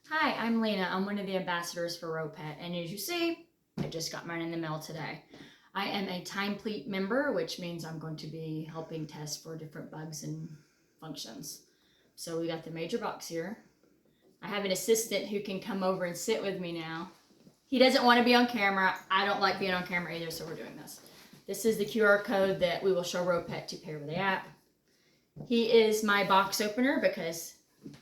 Hi, I'm Lena. I'm one of the ambassadors for Ropet, and as you see, I just got mine in the mail today. I am a time pleat member, which means I'm going to be helping test for different bugs and functions. So we got the major box here. I have an assistant who can come over and sit with me now. He doesn't want to be on camera. I don't like being on camera either, so we're doing this. This is the QR code that we will show Ropet to pay over the app. He is my box opener because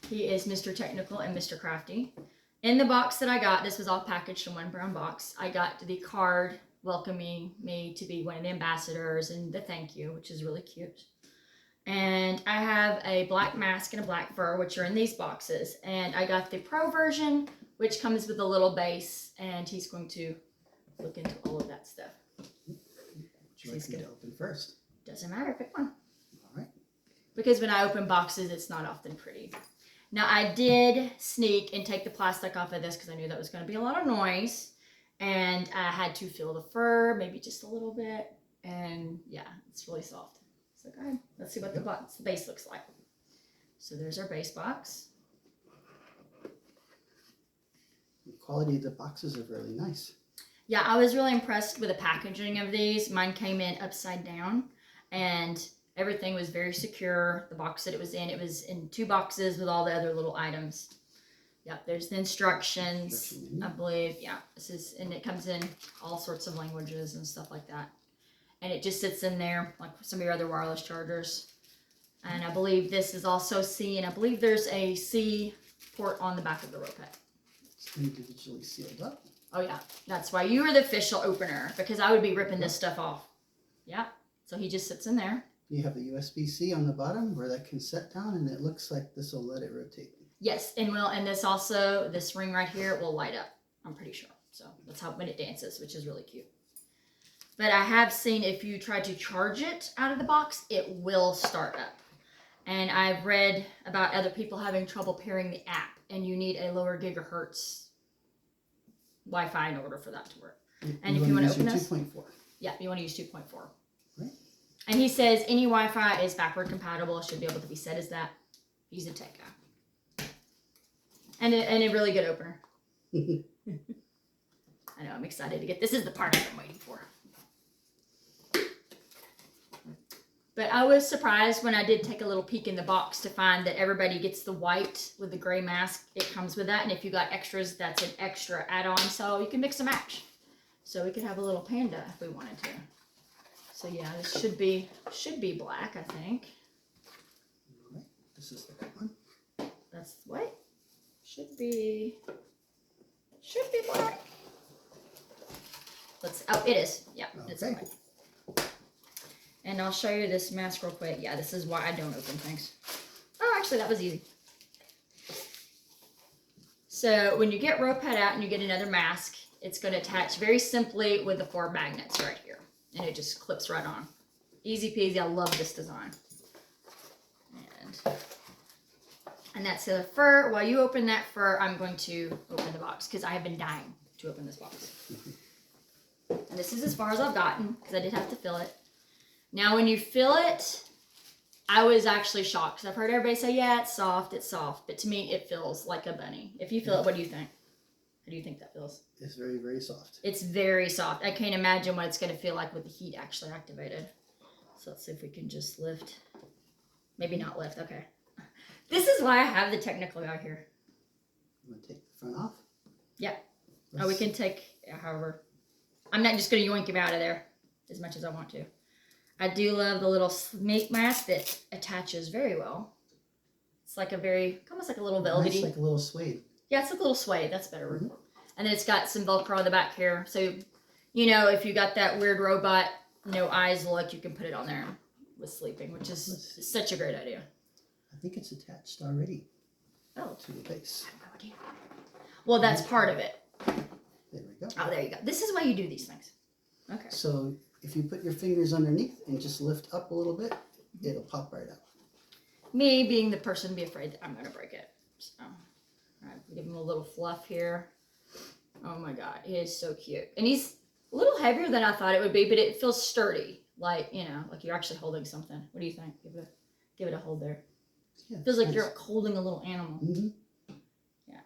he is Mr. Technical and Mr. Crafty. In the box that I got, this was all packaged in one brown box, I got the card welcoming me to be one of the ambassadors and the thank you, which is really cute. And I have a black mask and a black fur, which are in these boxes. And I got the pro version, which comes with a little base, and he's going to look into all of that stuff. Would you like me to open first? Doesn't matter, pick one. All right. Because when I open boxes, it's not often pretty. Now, I did sneak and take the plastic off of this because I knew that was going to be a lot of noise. And I had to feel the fur, maybe just a little bit. And yeah, it's really soft. So go ahead. Let's see what the base looks like. So there's our base box. The quality of the boxes are really nice. Yeah, I was really impressed with the packaging of these. Mine came in upside down. And everything was very secure. The box that it was in 2 boxes with all the other little items. Yep, there's the instructions, I believe. Yeah, and it comes in all sorts of languages and stuff like that. And it just sits in there like some of your other wireless chargers. And I believe this is also C, and I believe there's a C port on the back of the Ropet. It's individually sealed up. Oh yeah, that's why you are the official opener, because I would be ripping this stuff off. Yeah, so he just sits in there. You have a USB-C on the bottom where that can set down, and it looks like this will let it rotate. Yes, and this ring right here will light up, I'm pretty sure. So that's how when it dances, which is really cute. But I have seen if you try to charge it out of the box, it will start up. And I've read about other people having trouble pairing the app, and you need a lower gigahertz Wi-Fi in order for that to work. And if you want to open this, 2.4. Yeah, you want to use 2.4. Right. And he says any Wi-Fi is backward compatible. It should be able to be set as that. He's a tech guy. And a really good opener. I know, I'm excited to get this. Is the part I've been waiting for. But I was surprised when I did take a little peek in the box to find that everybody gets the white with the gray mask. It comes with that. And if you got extras, that's an extra add-on. So you can mix and match. So we could have a little panda if we wanted to. So yeah, this should be black, I think. All right. This is the right one. That's what? Should be black. It is. Yeah, it's Okay. black. And I'll show you this mask real quick. Yeah, this is why I don't open things. Oh, actually, that was easy. So when you get Ropet out and you get another mask, it's going to attach very simply with the 4 magnets right here. And it just clips right on. Easy peasy. I love this design. And that's the fur. While you open that fur, I'm going to open the box because I have been dying to open this box. And this is as far as I've gotten because I did have to fill it. Now, when you fill it, I was actually shocked because I've heard everybody say, yeah, it's soft. But to me, it feels like a bunny. If you feel it, what do you think? How do you think that feels? It's very, very soft. It's very soft. I can't imagine what it's going to feel like with the heat actually activated. So let's see if we can just lift. Maybe not lift. Okay. This is why I have the technical guy here. You want to take the front off? Yeah. Oh, we can take, however. I'm not just going to yoink him out of there as much as I want to. I do love the little snake mask that attaches very well. It's like almost like a little velvety. Nice, like a little suede. Yeah, it's like a little suede. That's better. Mm-hmm. And then it's got some Velcro on the back here. So, you know, if you got that weird robot, no eyes look, you can put it on there with sleeping, which is such a great idea. I think it's attached already. Oh. To the base. I have no idea. Well, that's part of it. There we go. Oh, there you go. This is why you do these things. Okay. So if you put your fingers underneath and just lift up a little bit, it'll pop right out. Me being the person, be afraid that I'm going to break it. So, all right, give him a little fluff here. Oh my God, he is so cute. And he's a little heavier than I thought it would be, but it feels sturdy. Like, you know, like you're actually holding something. What do you think? Give it a hold there. Yeah, Feels like nice. you're holding a little animal. Mm-hmm. Yeah.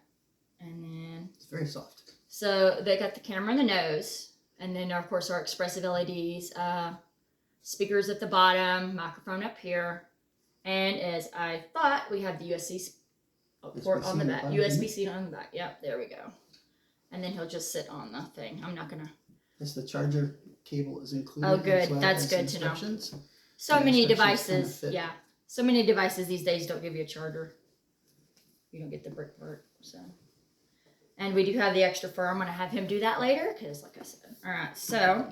It's very soft. So they got the camera in the nose, and then of course our expressive LEDs, speakers at the bottom, microphone up here, and as I thought, we have the USB port on the back, USB-C on the back. Yep, there we go. And then he'll just sit on the thing. I'm not gonna. Yes, the charger cable is included. Oh, good. As well That's as good to know. instructions. So The many instructions kind of devices, fit. yeah. So many devices these days don't give you a charger. You don't get the brick part, so. And we do have the extra fur. I'm going to have him do that later because, like I said. All right, so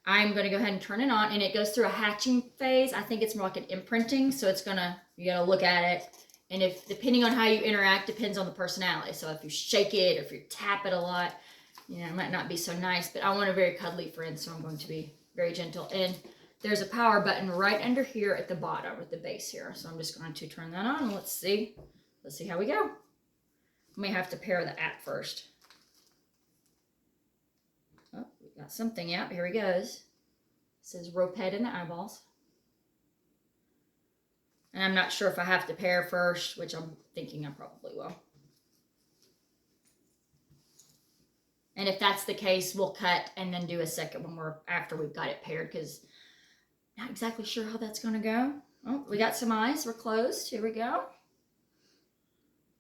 I'm going to go ahead and turn it on, and it goes through a hatching phase. I think it's more like an imprinting, so it's going to, you got to look at it. And if, depending on how you interact, depends on the personality. So if you shake it or if you tap it a lot, you know, it might not be so nice. But I want a very cuddly friend, so I'm going to be very gentle. And there's a power button right under here at the bottom, at the base here. So I'm just going to turn that on. Let's see how we go. I may have to pair the app first. Oh, we got something. Yep, here he goes. It says Ropet in the eyeballs. And I'm not sure if I have to pair first, which I'm thinking I probably will. And if that's the case, we'll cut and then do a second one after we've got it paired, because not exactly sure how that's going to go. Oh, we got some eyes. We're closed. Here we go.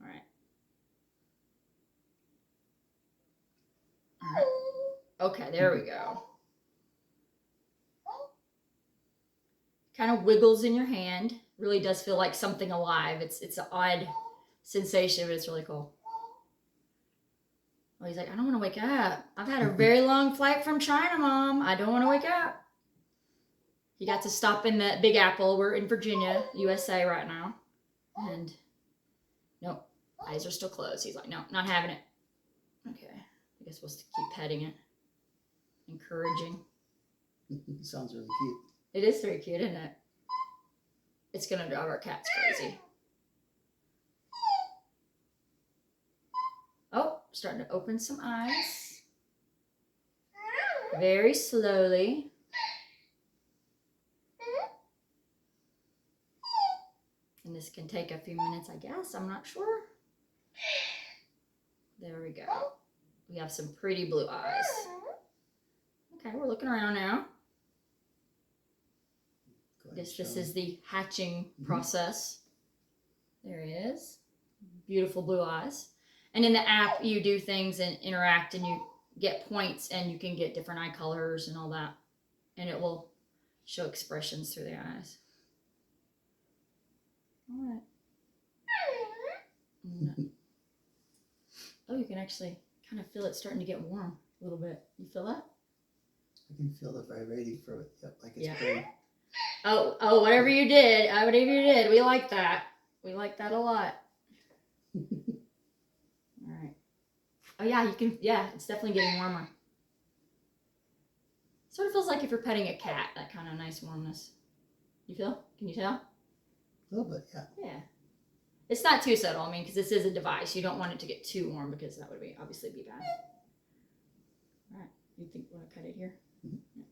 All right. All right. Okay, there we go. Kind of wiggles in your hand. Really does feel like something alive. It's an odd sensation, but it's really cool. Oh, he's like, I don't want to wake up. I've had a very long flight from China, Mom. I don't want to wake up. He got to stop in the Big Apple. We're in Virginia, USA right now. And nope, eyes are still closed. He's like, no, not having it. Okay, I guess we'll keep petting it. Encouraging. Sounds really cute. It is very cute, isn't it? It's going to drive our cats crazy. Oh, starting to open some eyes. Very slowly. And this can take a few minutes, I guess. I'm not sure. There we go. We have some pretty blue eyes. Okay, we're looking around now. I guess this is the hatching process. There he is. Beautiful blue eyes. And in the app, you do things and interact, and you get points, and you can get different eye colors and all that. And it will show expressions through the eyes. All right. Oh, you can actually kind of feel it starting to get warm a little bit. You feel that? I can feel the vibrating for it. Yep, like it's burning. Oh, whatever you did, we like that. We like that a lot. All right. Oh yeah, it's definitely getting warmer. Sort of feels like if you're petting a cat, that kind of nice warmness. You feel? Can you tell? A little bit, yeah. Yeah. It's not too subtle, I mean, because this is a device. You don't want it to get too warm because that would obviously be bad. All right. You think we want to cut it here? Mm-hmm. Yeah.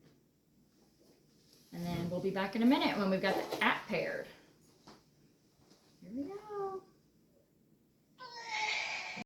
And then we'll be back in a minute when we've got the app paired. Here we go.